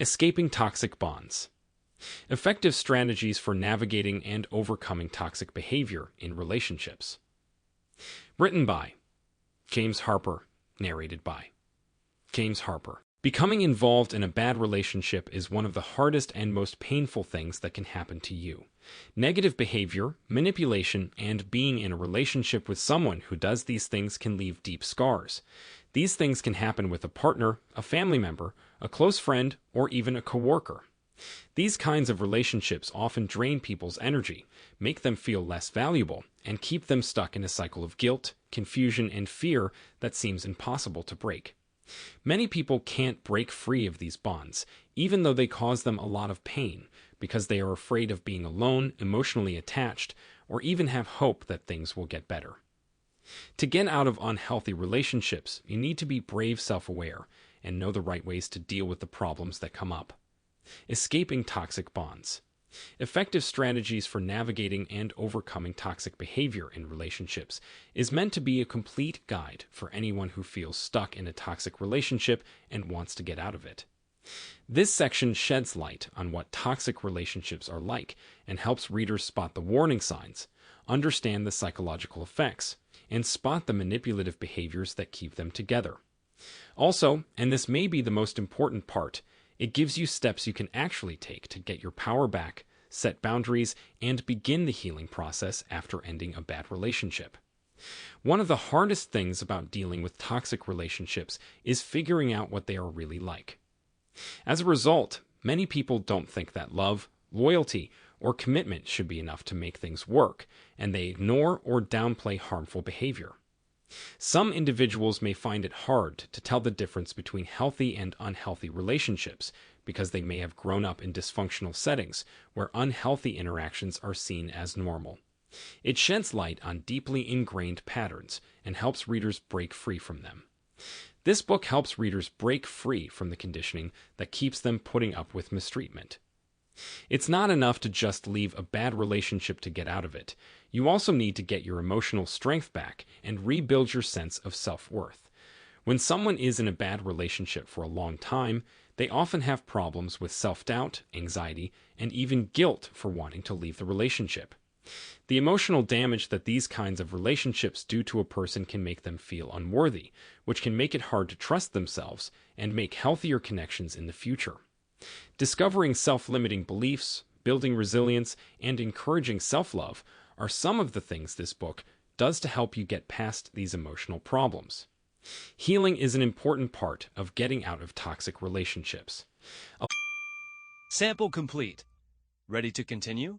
Escaping toxic bonds. Effective strategies for navigating and overcoming toxic behavior in relationships. Written by James Harper, narrated by James Harper. Becoming involved in a bad relationship is one of the hardest and most painful things that can happen to you. Negative behavior, manipulation, and being in a relationship with someone who does these things can leave deep scars. These things can happen with a partner, a family member, a close friend, or even a coworker. These kinds of relationships often drain people's energy, make them feel less valuable, and keep them stuck in a cycle of guilt, confusion, and fear that seems impossible to break. Many people can't break free of these bonds, even though they cause them a lot of pain, because they are afraid of being alone, emotionally attached, or even have hope that things will get better. To get out of unhealthy relationships, you need to be brave, self-aware, and know the right ways to deal with the problems that come up. Escaping toxic bonds. Effective strategies for navigating and overcoming toxic behavior in relationships is meant to be a complete guide for anyone who feels stuck in a toxic relationship and wants to get out of it. This section sheds light on what toxic relationships are like and helps readers spot the warning signs, understand the psychological effects, and spot the manipulative behaviors that keep them together. Also, and this may be the most important part, it gives you steps you can actually take to get your power back, set boundaries, and begin the healing process after ending a bad relationship. One of the hardest things about dealing with toxic relationships is figuring out what they are really like. As a result, many people don't think that love, loyalty, or commitment should be enough to make things work, and they ignore or downplay harmful behavior. Some individuals may find it hard to tell the difference between healthy and unhealthy relationships because they may have grown up in dysfunctional settings where unhealthy interactions are seen as normal. It sheds light on deeply ingrained patterns and helps readers break free from them. This book helps readers break free from the conditioning that keeps them putting up with mistreatment. It's not enough to just leave a bad relationship to get out of it. You also need to get your emotional strength back and rebuild your sense of self-worth. When someone is in a bad relationship for a long time, they often have problems with self-doubt, anxiety, and even guilt for wanting to leave the relationship. The emotional damage that these kinds of relationships do to a person can make them feel unworthy, which can make it hard to trust themselves and make healthier connections in the future. Discovering self-limiting beliefs, building resilience, and encouraging self-love are some of the things this book does to help you get past these emotional problems. Healing is an important part of getting out of toxic relationships. Sample complete. Ready to continue?